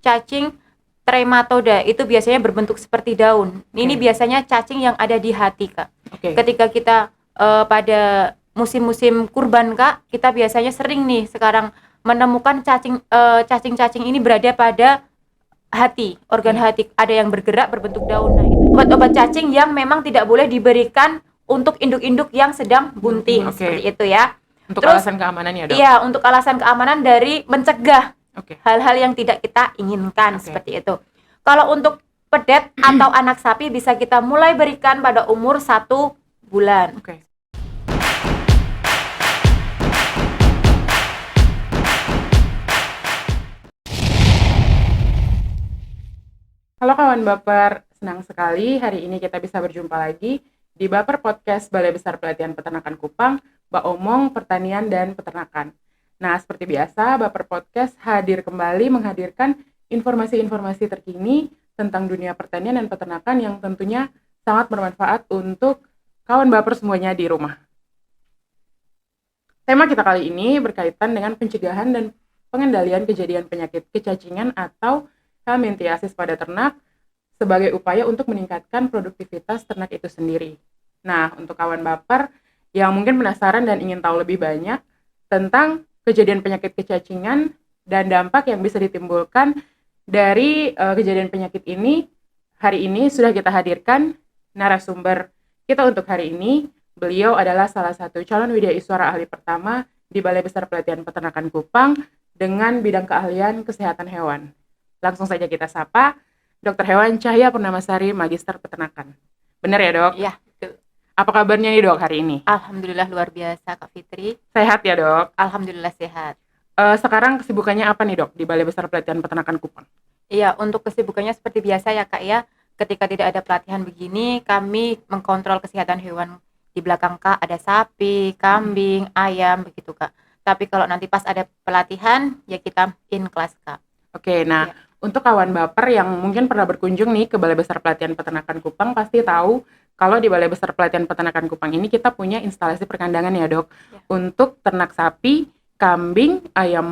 cacing trematoda, itu biasanya berbentuk seperti daun. Ini biasanya cacing yang ada di hati, Kak. Ketika kita pada musim-musim kurban, Kak, kita biasanya sering nih sekarang menemukan cacing-cacing ini berada pada hati, organ hati, ada yang bergerak berbentuk daun. Nah, itu obat-obat cacing yang memang tidak boleh diberikan untuk induk-induk yang sedang bunting, seperti itu ya. Untuk alasan keamanan ya, Dok? Iya, untuk alasan keamanan dari mencegah hal-hal yang tidak kita inginkan, seperti itu. Kalau untuk pedet atau anak sapi bisa kita mulai berikan pada umur 1 bulan. Halo kawan Baper, senang sekali hari ini kita bisa berjumpa lagi di Baper Podcast Balai Besar Pelatihan Peternakan Kupang, Omong Pertanian dan Peternakan. Nah, seperti biasa, Baper Podcast hadir kembali menghadirkan informasi-informasi terkini tentang dunia pertanian dan peternakan yang tentunya sangat bermanfaat untuk kawan Baper semuanya di rumah. Tema kita kali ini berkaitan dengan pencegahan dan pengendalian kejadian penyakit kecacingan atau helminthiasis pada ternak sebagai upaya untuk meningkatkan produktivitas ternak itu sendiri. Nah, untuk kawan Baper yang mungkin penasaran dan ingin tahu lebih banyak tentang kejadian penyakit kecacingan dan dampak yang bisa ditimbulkan dari kejadian penyakit ini, hari ini sudah kita hadirkan narasumber kita untuk hari ini. Beliau adalah salah satu calon widyaswara ahli pertama di Balai Besar Pelatihan Peternakan Kupang dengan bidang keahlian kesehatan hewan. Langsung saja kita sapa Dr. Hewan Cahya Purnamasari, Magister Peternakan. Benar ya, Dok? Iya, betul. Apa kabarnya nih, Dok, hari ini? Alhamdulillah luar biasa, Kak Fitri. Sehat ya, Dok? Alhamdulillah sehat. Sekarang kesibukannya apa nih, Dok, di Balai Besar Pelatihan Peternakan Kupang? Iya, untuk kesibukannya seperti biasa ya, Kak ya. Ketika tidak ada pelatihan begini, kami mengkontrol kesehatan hewan. Di belakang Kak ada sapi, kambing, ayam, begitu, Kak. Tapi kalau nanti pas ada pelatihan, ya kita in kelas, Kak. Nah, untuk kawan Baper yang mungkin pernah berkunjung nih ke Balai Besar Pelatihan Peternakan Kupang pasti tahu kalau di Balai Besar Pelatihan Peternakan Kupang ini kita punya instalasi perkandangan ya, Dok, untuk ternak sapi, kambing, ayam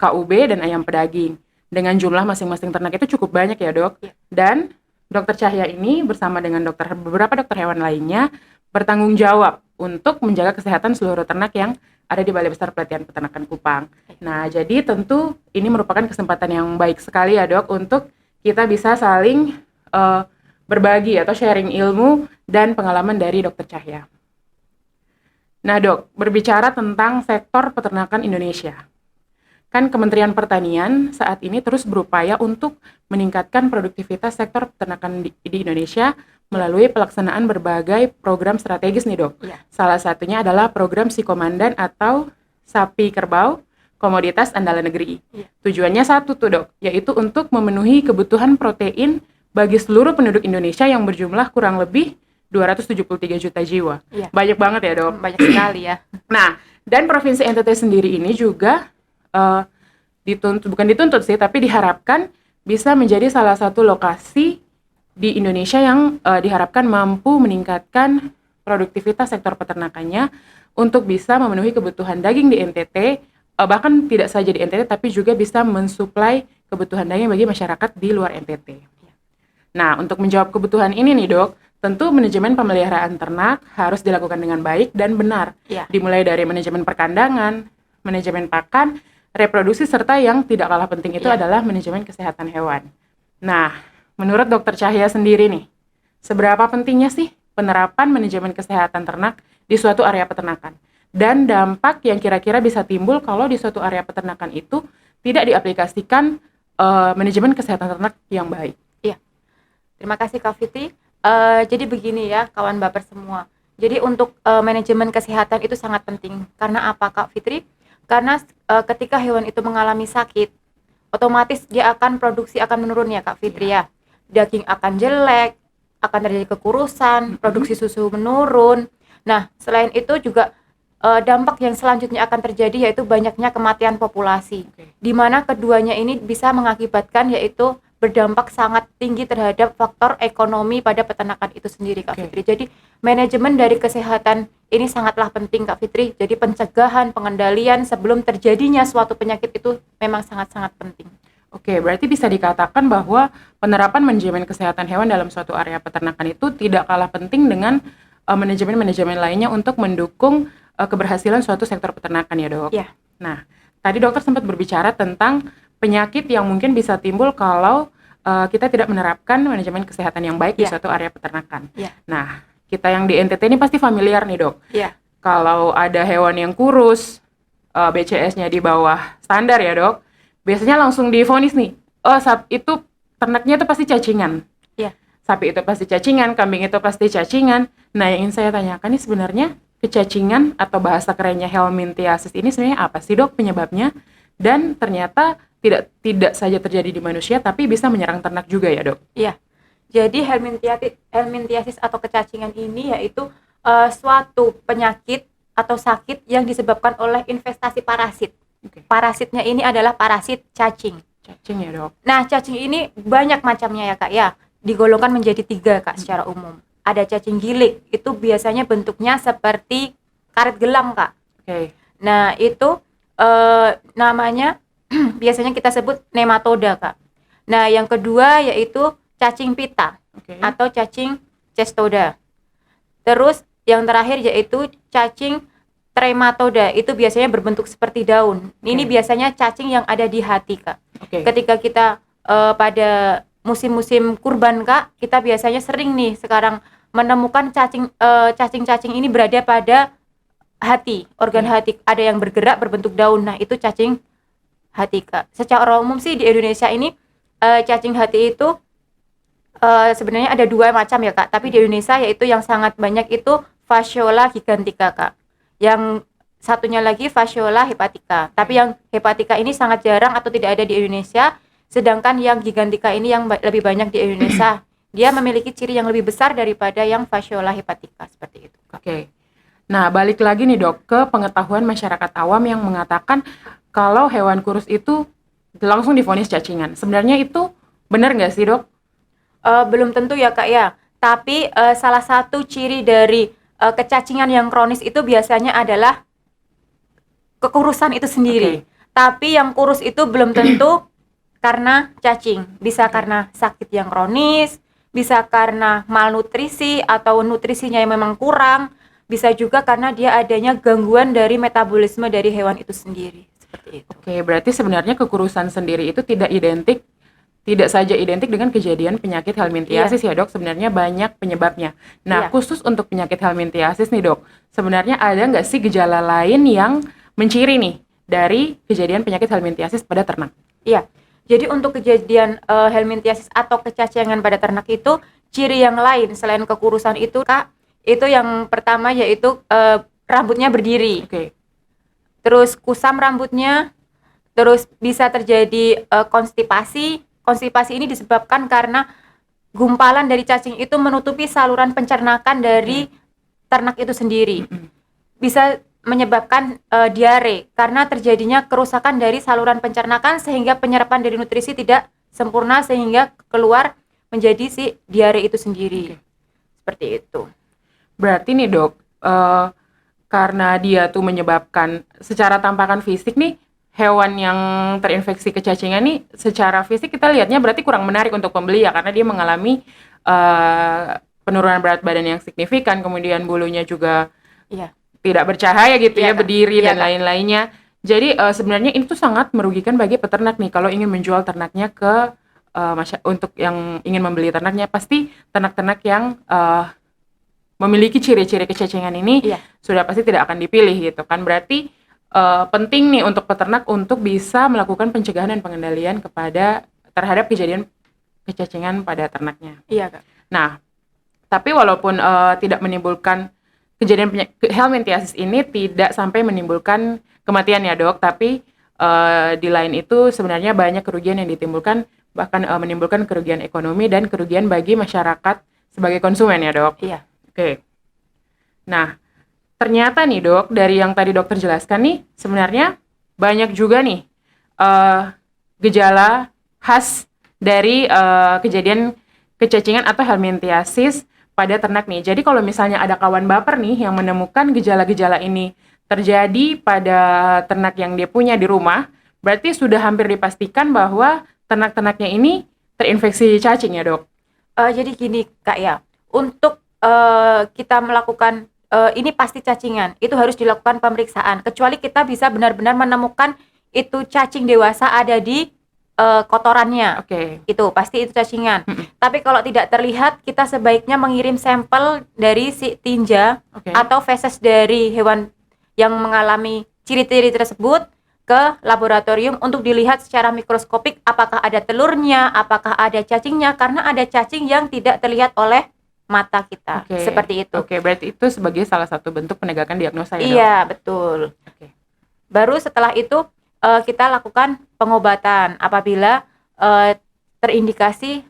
KUB dan ayam pedaging. Dengan jumlah masing-masing ternak itu cukup banyak ya, Dok. Dan Dokter Cahya ini bersama dengan beberapa dokter hewan lainnya bertanggung jawab untuk menjaga kesehatan seluruh ternak yang ada di Balai Besar Pelatihan Peternakan Kupang. Nah, jadi tentu ini merupakan kesempatan yang baik sekali ya, Dok, untuk kita bisa saling berbagi atau sharing ilmu dan pengalaman dari Dokter Cahya. Nah, Dok, berbicara tentang sektor peternakan Indonesia. Kan Kementerian Pertanian saat ini terus berupaya untuk meningkatkan produktivitas sektor peternakan di Indonesia melalui pelaksanaan berbagai program strategis nih, Dok. Salah satunya adalah program Si Komandan atau Sapi Kerbau Komoditas Andalan Negeri. Tujuannya satu tuh, Dok, yaitu untuk memenuhi kebutuhan protein bagi seluruh penduduk Indonesia yang berjumlah kurang lebih 273 juta jiwa. Banyak banget ya, Dok? Banyak sekali ya. Nah, dan Provinsi NTT sendiri ini juga bukan dituntut sih, tapi diharapkan bisa menjadi salah satu lokasi di Indonesia yang diharapkan mampu meningkatkan produktivitas sektor peternakannya untuk bisa memenuhi kebutuhan daging di NTT, bahkan tidak saja di NTT, tapi juga bisa mensuplai kebutuhan daging bagi masyarakat di luar NTT. Nah, untuk menjawab kebutuhan ini nih, Dok, tentu manajemen pemeliharaan ternak harus dilakukan dengan baik dan benar. Dimulai dari manajemen perkandangan, manajemen pakan, reproduksi, serta yang tidak kalah penting itu adalah manajemen kesehatan hewan. Nah, menurut Dokter Cahya sendiri nih, seberapa pentingnya sih penerapan manajemen kesehatan ternak di suatu area peternakan? Dan dampak yang kira-kira bisa timbul kalau di suatu area peternakan itu tidak diaplikasikan manajemen kesehatan ternak yang baik? Terima kasih, Kak Fitri. Jadi begini ya, kawan Baper semua. Jadi untuk manajemen kesehatan itu sangat penting. Karena apa, Kak Fitri? Karena ketika hewan itu mengalami sakit, otomatis dia akan produksi akan menurun ya, Kak Fitri ya. Daging akan jelek, akan terjadi kekurusan, produksi susu menurun. Nah, selain itu juga dampak yang selanjutnya akan terjadi yaitu banyaknya kematian populasi. Di mana keduanya ini bisa mengakibatkan yaitu berdampak sangat tinggi terhadap faktor ekonomi pada peternakan itu sendiri, Kak Fitri. Jadi manajemen dari kesehatan ini sangatlah penting, Kak Fitri. Jadi pencegahan, pengendalian sebelum terjadinya suatu penyakit itu memang sangat-sangat penting. Oke, berarti bisa dikatakan bahwa penerapan manajemen kesehatan hewan dalam suatu area peternakan itu tidak kalah penting dengan manajemen-manajemen lainnya untuk mendukung keberhasilan suatu sektor peternakan ya dok. Ya. Nah, tadi dokter sempat berbicara tentang penyakit yang mungkin bisa timbul kalau kita tidak menerapkan manajemen kesehatan yang baik di Ya. suatu area peternakan. Ya. Nah, kita yang di NTT ini pasti familiar nih dok. Ya. Kalau ada hewan yang kurus, BCS-nya di bawah standar ya dok, biasanya langsung divonis nih, itu ternaknya itu pasti cacingan. Ya. Sapi itu pasti cacingan, kambing itu pasti cacingan. Nah, yang ingin saya tanyakan nih sebenarnya kecacingan atau bahasa kerennya helminthiasis ini sebenarnya apa sih dok penyebabnya? Dan ternyata tidak saja terjadi di manusia, tapi bisa menyerang ternak juga ya dok? Iya. Jadi helminthiasis atau kecacingan ini yaitu suatu penyakit atau sakit yang disebabkan oleh investasi parasit. Oke. Parasitnya ini adalah parasit cacing. Cacing ya dok? Nah, cacing ini banyak macamnya ya kak ya. Digolongkan menjadi 3 kak secara umum. Ada cacing gilik, itu biasanya bentuknya seperti karet gelang kak. Oke. Nah, itu namanya biasanya kita sebut nematoda kak. Nah, yang kedua yaitu cacing pita Oke. atau cacing cestoda. Terus yang terakhir yaitu cacing trematoda, itu biasanya berbentuk seperti daun. Ini Oke. biasanya cacing yang ada di hati kak. Oke. Ketika kita pada musim-musim kurban kak, kita biasanya sering nih sekarang menemukan cacing-cacing ini berada pada hati, organ hati. Ada yang bergerak berbentuk daun. Nah, itu cacing hati kak. Secara umum sih di Indonesia ini cacing hati itu sebenarnya ada 2 macam ya kak. Tapi di Indonesia yaitu yang sangat banyak itu Fasciola gigantica kak. Yang satunya lagi Fasciola hepatica. Tapi yang hepatica ini sangat jarang atau tidak ada di Indonesia. Sedangkan yang gigantica ini yang lebih banyak di Indonesia. Dia memiliki ciri yang lebih besar daripada yang Fasciola hepatica seperti itu. Oke. Nah, balik lagi nih dok ke pengetahuan masyarakat awam yang mengatakan kalau hewan kurus itu langsung divonis cacingan. Sebenarnya itu benar nggak sih dok? Belum tentu ya kak ya. Tapi salah satu ciri dari kecacingan yang kronis itu biasanya adalah kekurusan itu sendiri. Tapi yang kurus itu belum tentu karena cacing. Bisa karena sakit yang kronis, bisa karena malnutrisi atau nutrisinya yang memang kurang, bisa juga karena dia adanya gangguan dari metabolisme dari hewan itu sendiri. Seperti itu. Oke, berarti sebenarnya kekurusan sendiri itu tidak saja identik dengan kejadian penyakit helminthiasis ya dok, sebenarnya banyak penyebabnya. Nah, khusus untuk penyakit helminthiasis nih dok, sebenarnya ada nggak sih gejala lain yang menciri nih dari kejadian penyakit helminthiasis pada ternak? Iya, jadi untuk kejadian helminthiasis atau kecacingan pada ternak itu, ciri yang lain selain kekurusan itu kak, itu yang pertama yaitu rambutnya berdiri. Oke. Terus kusam rambutnya, terus bisa terjadi konstipasi. Konstipasi ini disebabkan karena gumpalan dari cacing itu menutupi saluran pencernakan dari ternak itu sendiri. Bisa menyebabkan diare karena terjadinya kerusakan dari saluran pencernakan sehingga penyerapan dari nutrisi tidak sempurna sehingga keluar menjadi si diare itu sendiri. Seperti itu. Berarti nih dok, karena dia tuh menyebabkan secara tampakan fisik nih, hewan yang terinfeksi kecacingan nih secara fisik kita lihatnya berarti kurang menarik untuk pembeli ya, karena dia mengalami penurunan berat badan yang signifikan, kemudian bulunya juga tidak bercahaya gitu ya, berdiri dan lain-lainnya. Jadi sebenarnya ini tuh sangat merugikan bagi peternak nih kalau ingin menjual ternaknya ke untuk yang ingin membeli ternaknya. Pasti ternak-ternak yang memiliki ciri-ciri kecacingan ini sudah pasti tidak akan dipilih gitu kan. Berarti penting nih untuk peternak untuk bisa melakukan pencegahan dan pengendalian terhadap kejadian kecacingan pada ternaknya. Iya kak. Nah, tapi walaupun tidak menimbulkan kejadian helminthiasis ini tidak sampai menimbulkan kematian ya dok, tapi di lain itu sebenarnya banyak kerugian yang ditimbulkan, bahkan menimbulkan kerugian ekonomi dan kerugian bagi masyarakat sebagai konsumen ya dok. Iya. Oke. Nah, ternyata nih dok, dari yang tadi dokter jelaskan nih, sebenarnya banyak juga nih gejala khas dari kejadian kecacingan atau helminthiasis pada ternak nih. Jadi kalau misalnya ada kawan baper nih yang menemukan gejala-gejala ini terjadi pada ternak yang dia punya di rumah, berarti sudah hampir dipastikan bahwa ternak-ternaknya ini terinfeksi cacing ya dok? Jadi gini Kak ya, untuk kita melakukan ini pasti cacingan, itu harus dilakukan pemeriksaan. Kecuali kita bisa benar-benar menemukan itu cacing dewasa ada di kotorannya. Oke. Itu pasti itu cacingan. Mm-mm. Tapi kalau tidak terlihat, kita sebaiknya mengirim sampel dari si tinja Oke. atau feses dari hewan yang mengalami ciri-ciri tersebut ke laboratorium untuk dilihat secara mikroskopik apakah ada telurnya, apakah ada cacingnya, karena ada cacing yang tidak terlihat oleh mata kita. Oke. Seperti itu. Oke, berarti itu sebagai salah satu bentuk penegakan diagnosa ya dok? Iya, betul. Oke. Baru setelah itu kita lakukan pengobatan apabila terindikasi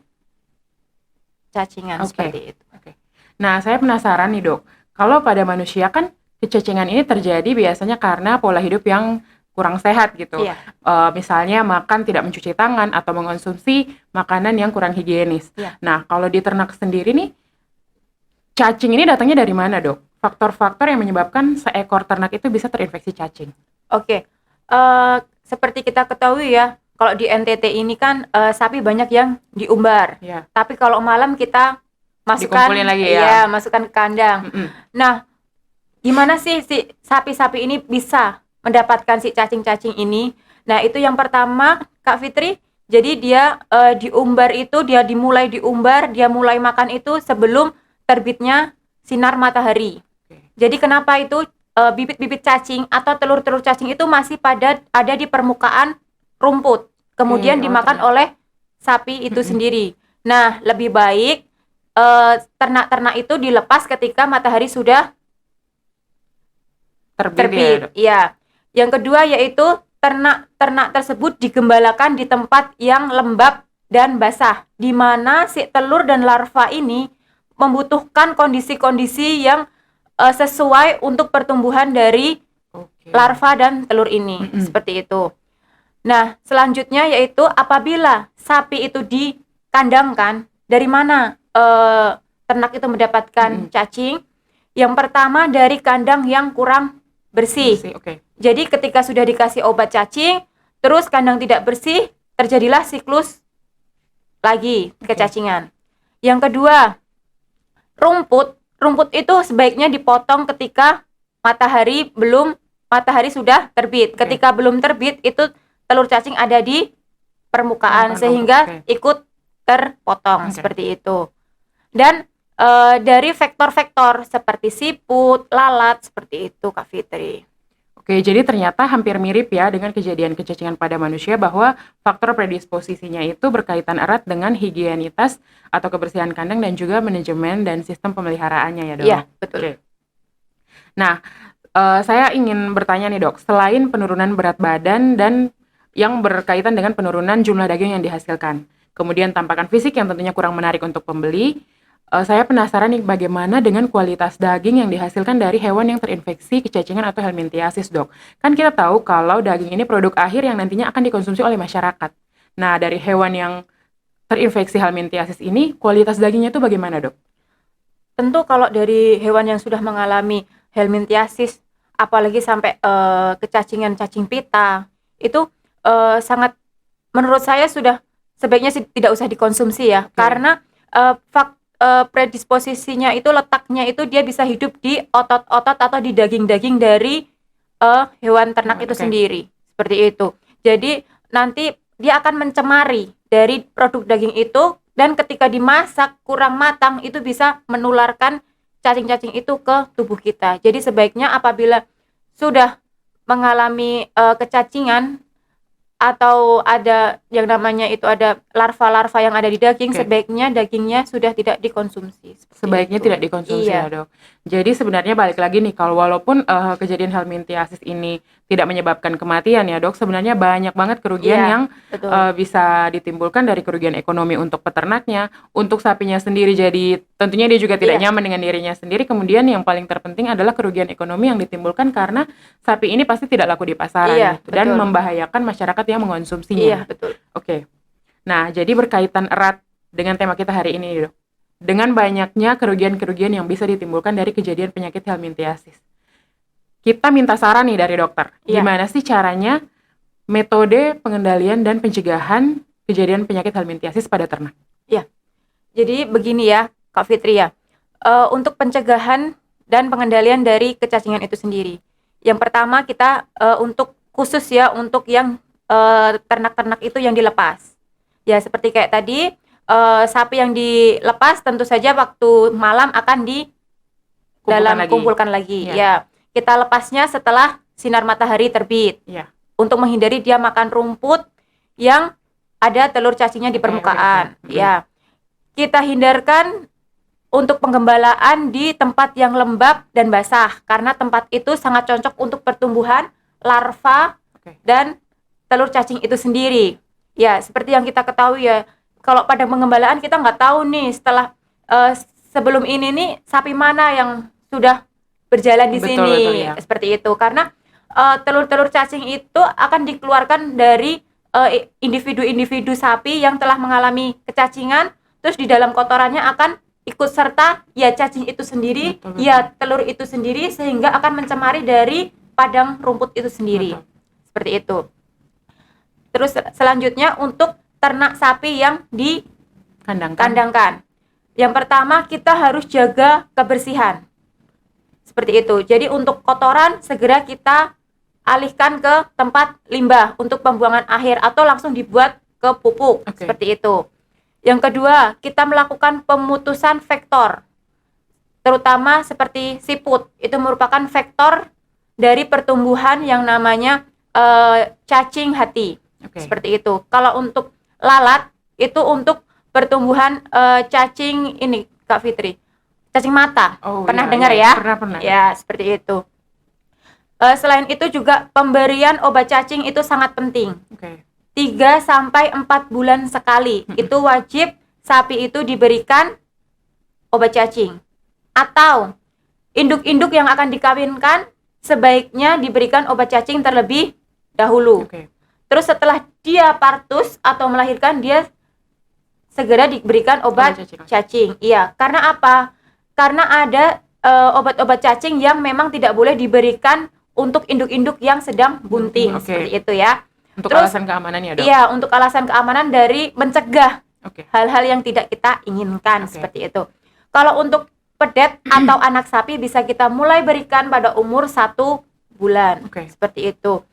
cacingan. Oke. Seperti itu. Oke. Nah, saya penasaran nih dok, kalau pada manusia kan kecacingan ini terjadi biasanya karena pola hidup yang kurang sehat gitu. Iya. Misalnya makan tidak mencuci tangan atau mengonsumsi makanan yang kurang higienis. Iya. Nah, kalau di ternak sendiri nih, cacing ini datangnya dari mana dok? Faktor-faktor yang menyebabkan seekor ternak itu bisa terinfeksi cacing. Oke. Seperti kita ketahui ya, kalau di NTT ini kan sapi banyak yang diumbar. Ya. Tapi kalau malam kita masukkan, Dikumpulin lagi ya? Iya, masukkan ke kandang. Mm-mm. Nah, gimana sih si sapi-sapi ini bisa mendapatkan si cacing-cacing ini? Nah, itu yang pertama, Kak Fitri. Jadi dia diumbar itu, dia dimulai diumbar, dia mulai makan itu sebelum terbitnya sinar matahari. Oke. Jadi kenapa itu bibit-bibit cacing atau telur-telur cacing itu masih ada di permukaan rumput, kemudian Oke, dimakan ternyata. oleh sapi itu Mm-mm. sendiri. Nah, lebih baik ternak-ternak itu dilepas ketika matahari sudah Terbit ya terbit. dok? Iya. Yang kedua yaitu ternak-ternak tersebut digembalakan di tempat yang lembab dan basah, di mana si telur dan larva ini membutuhkan kondisi-kondisi yang sesuai untuk pertumbuhan dari Oke. larva dan telur ini. Mm-mm. Seperti itu. Nah, selanjutnya yaitu apabila sapi itu dikandangkan, dari mana ternak itu mendapatkan Mm-mm. cacing? Yang pertama dari kandang yang kurang bersih. Oke. Jadi ketika sudah dikasih obat cacing, terus kandang tidak bersih, terjadilah siklus lagi kecacingan. Yang kedua, rumput itu sebaiknya dipotong ketika matahari sudah terbit. Oke. Ketika belum terbit itu telur cacing ada di permukaan Permukaan sehingga rumput, oke. ikut terpotong. Oke. Seperti itu. Dan dari vektor-vektor seperti siput, lalat, seperti itu Kak Fitri. Oke, jadi ternyata hampir mirip ya dengan kejadian kecacingan pada manusia bahwa faktor predisposisinya itu berkaitan erat dengan higienitas atau kebersihan kandang dan juga manajemen dan sistem pemeliharaannya ya dok? Iya, betul. Oke. Nah, saya ingin bertanya nih dok, selain penurunan berat badan dan yang berkaitan dengan penurunan jumlah daging yang dihasilkan, kemudian tampakan fisik yang tentunya kurang menarik untuk pembeli, saya penasaran nih bagaimana dengan kualitas daging yang dihasilkan dari hewan yang terinfeksi kecacingan atau helminthiasis dok. Kan kita tahu kalau daging ini produk akhir yang nantinya akan dikonsumsi oleh masyarakat. Nah, dari hewan yang terinfeksi helminthiasis ini, kualitas dagingnya itu bagaimana dok? Tentu kalau dari hewan yang sudah mengalami helminthiasis, apalagi sampai kecacingan cacing pita, itu sangat, menurut saya sudah sebaiknya tidak usah dikonsumsi ya. Karena predisposisinya itu, letaknya itu dia bisa hidup di otot-otot atau di daging-daging dari hewan ternak itu sendiri. Seperti itu. Jadi nanti dia akan mencemari dari produk daging itu, dan ketika dimasak kurang matang itu bisa menularkan cacing-cacing itu ke tubuh kita. Jadi sebaiknya apabila sudah mengalami kecacingan atau ada yang namanya itu ada larva-larva yang ada di daging, sebaiknya dagingnya sudah tidak dikonsumsi. Sebaiknya tidak dikonsumsi ya dok. Jadi sebenarnya balik lagi nih, kalau walaupun kejadian helminthiasis ini tidak menyebabkan kematian ya dok, sebenarnya banyak banget kerugian yang bisa ditimbulkan dari kerugian ekonomi untuk peternaknya, untuk sapinya sendiri, jadi tentunya dia juga tidak nyaman dengan dirinya sendiri. Kemudian yang paling terpenting adalah kerugian ekonomi yang ditimbulkan karena sapi ini pasti tidak laku di pasaran dan membahayakan masyarakat yang mengonsumsinya. Iya, betul. Oke. Nah, jadi berkaitan erat dengan tema kita hari ini, dok. Dengan banyaknya kerugian-kerugian yang bisa ditimbulkan dari kejadian penyakit helminthiasis. Kita minta saran nih dari dokter. Gimana sih caranya metode pengendalian dan pencegahan kejadian penyakit helminthiasis pada ternak? Ya, jadi begini ya, Kak Fitri ya. Untuk pencegahan dan pengendalian dari kecacingan itu sendiri. Yang pertama kita untuk khusus ya untuk yang ternak-ternak itu yang dilepas. Ya seperti kayak tadi sapi yang dilepas tentu saja waktu malam akan kumpulkan lagi. Ya. Ya, kita lepasnya setelah sinar matahari terbit. Ya. Untuk menghindari dia makan rumput yang ada telur cacingnya di permukaan. Okay. Ya. Kita hindarkan untuk penggembalaan di tempat yang lembab dan basah karena tempat itu sangat cocok untuk pertumbuhan larva dan telur cacing itu sendiri. Ya, seperti yang kita ketahui ya, kalau pada penggembalaan kita nggak tahu nih setelah sebelum ini nih sapi mana yang sudah berjalan di sini. Betul, ya. Seperti itu karena telur-telur cacing itu akan dikeluarkan dari individu-individu sapi yang telah mengalami kecacingan, terus di dalam kotorannya akan ikut serta ya cacing itu sendiri, betul. Ya telur itu sendiri sehingga akan mencemari dari padang rumput itu sendiri. Betul. Seperti itu. Terus selanjutnya untuk ternak sapi yang dikandangkan. Yang pertama kita harus jaga kebersihan. Seperti itu. Jadi untuk kotoran segera kita alihkan ke tempat limbah untuk pembuangan akhir atau langsung dibuat ke pupuk. Seperti itu. Yang kedua, kita melakukan pemutusan vektor, terutama seperti siput. Itu merupakan vektor dari pertumbuhan yang namanya cacing hati. Seperti itu. Kalau untuk lalat, itu untuk pertumbuhan cacing ini, Kak Fitri. Cacing mata. Pernah dengar ya? Pernah. Ya, seperti itu. Selain itu juga pemberian obat cacing itu sangat penting. 3-4 bulan sekali itu wajib sapi itu diberikan obat cacing. Atau induk-induk yang akan dikawinkan sebaiknya diberikan obat cacing terlebih dahulu. Terus setelah dia partus atau melahirkan dia segera diberikan obat cacing. Iya, karena apa? Karena ada obat-obat cacing yang memang tidak boleh diberikan untuk induk-induk yang sedang bunting. Seperti itu ya. Untuk alasan keamanan ya, Dok? Iya, untuk alasan keamanan dari mencegah hal-hal yang tidak kita inginkan. Seperti itu. Kalau untuk pedet atau anak sapi bisa kita mulai berikan pada umur 1 bulan. Seperti itu.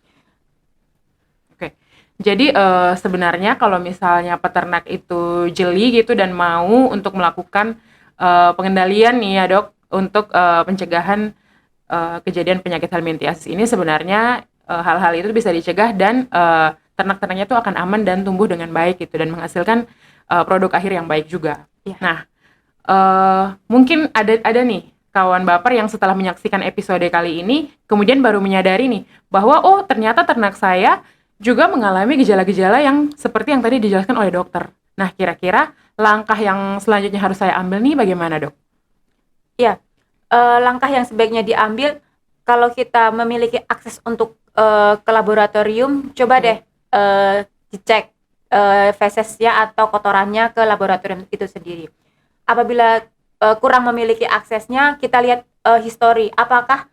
Jadi sebenarnya kalau misalnya peternak itu jeli gitu dan mau untuk melakukan pengendalian nih ya, Dok, untuk pencegahan kejadian penyakit helminthiasis ini sebenarnya hal-hal itu bisa dicegah dan ternak-ternaknya itu akan aman dan tumbuh dengan baik gitu dan menghasilkan produk akhir yang baik juga. Nah, mungkin ada nih kawan baper yang setelah menyaksikan episode kali ini kemudian baru menyadari nih bahwa oh ternyata ternak saya juga mengalami gejala-gejala yang seperti yang tadi dijelaskan oleh dokter. Nah, kira-kira langkah yang selanjutnya harus saya ambil nih bagaimana, Dok? Ya, langkah yang sebaiknya diambil kalau kita memiliki akses untuk ke laboratorium, coba deh dicek fesesnya atau kotorannya ke laboratorium itu sendiri. Apabila kurang memiliki aksesnya, kita lihat histori. Apakah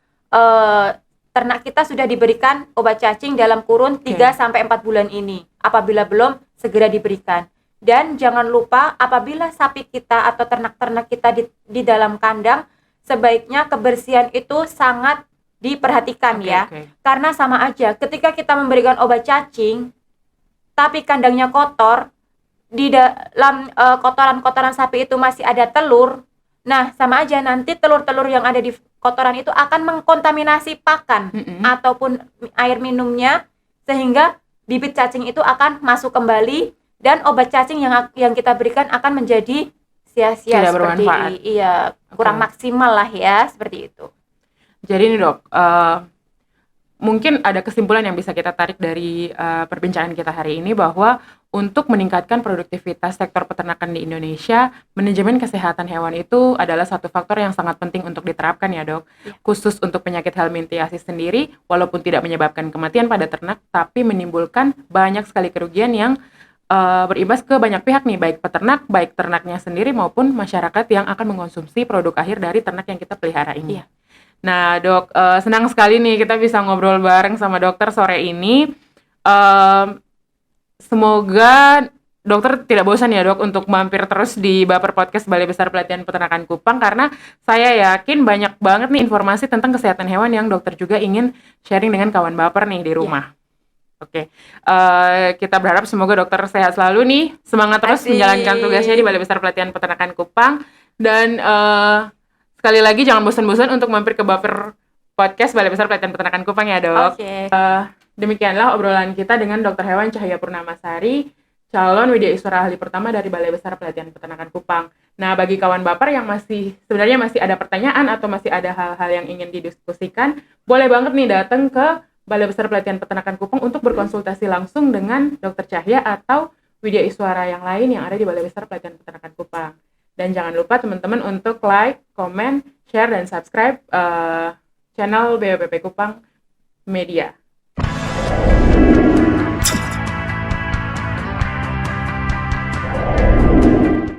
ternak kita sudah diberikan obat cacing dalam kurun 3-4 bulan ini? Apabila belum, segera diberikan. Dan jangan lupa apabila sapi kita atau ternak-ternak kita di dalam kandang, sebaiknya kebersihan itu sangat diperhatikan ya. Karena sama aja ketika kita memberikan obat cacing tapi kandangnya kotor, di dalam kotoran-kotoran sapi itu masih ada telur. Nah, sama aja nanti telur-telur yang ada di kotoran itu akan mengkontaminasi pakan ataupun air minumnya sehingga bibit cacing itu akan masuk kembali dan obat cacing yang kita berikan akan menjadi sia-sia, tidak seperti bermanfaat. Iya, kurang maksimal lah ya, seperti itu. Jadi nih, Dok, mungkin ada kesimpulan yang bisa kita tarik dari perbincangan kita hari ini bahwa untuk meningkatkan produktivitas sektor peternakan di Indonesia, manajemen kesehatan hewan itu adalah satu faktor yang sangat penting untuk diterapkan ya, Dok. Khusus untuk penyakit helminthiasis sendiri, walaupun tidak menyebabkan kematian pada ternak, tapi menimbulkan banyak sekali kerugian yang berimbas ke banyak pihak nih, baik peternak, baik ternaknya sendiri maupun masyarakat yang akan mengkonsumsi produk akhir dari ternak yang kita pelihara ini. Nah, Dok, senang sekali nih kita bisa ngobrol bareng sama dokter sore ini. Semoga dokter tidak bosan ya dok untuk mampir terus di Baper Podcast Balai Besar Pelatihan Peternakan Kupang, karena saya yakin banyak banget nih informasi tentang kesehatan hewan yang dokter juga ingin sharing dengan kawan Baper nih di rumah. Oke, kita berharap semoga dokter sehat selalu nih, semangat terus Makasih. menjalankan tugasnya di Balai Besar Pelatihan Peternakan Kupang, dan sekali lagi jangan bosan-bosan untuk mampir ke Baper Podcast Balai Besar Pelatihan Peternakan Kupang ya dok. Oke. Demikianlah obrolan kita dengan Dr. Hewan Cahya Purnamasari, calon Widyaiswara Ahli pertama dari Balai Besar Pelatihan Peternakan Kupang. Nah, bagi kawan Baper yang sebenarnya masih ada pertanyaan atau masih ada hal-hal yang ingin didiskusikan, boleh banget nih datang ke Balai Besar Pelatihan Peternakan Kupang untuk berkonsultasi langsung dengan Dr. Cahya atau Widyaiswara yang lain yang ada di Balai Besar Pelatihan Peternakan Kupang. Dan jangan lupa teman-teman untuk like, comment, share, dan subscribe channel BWPP Kupang Media.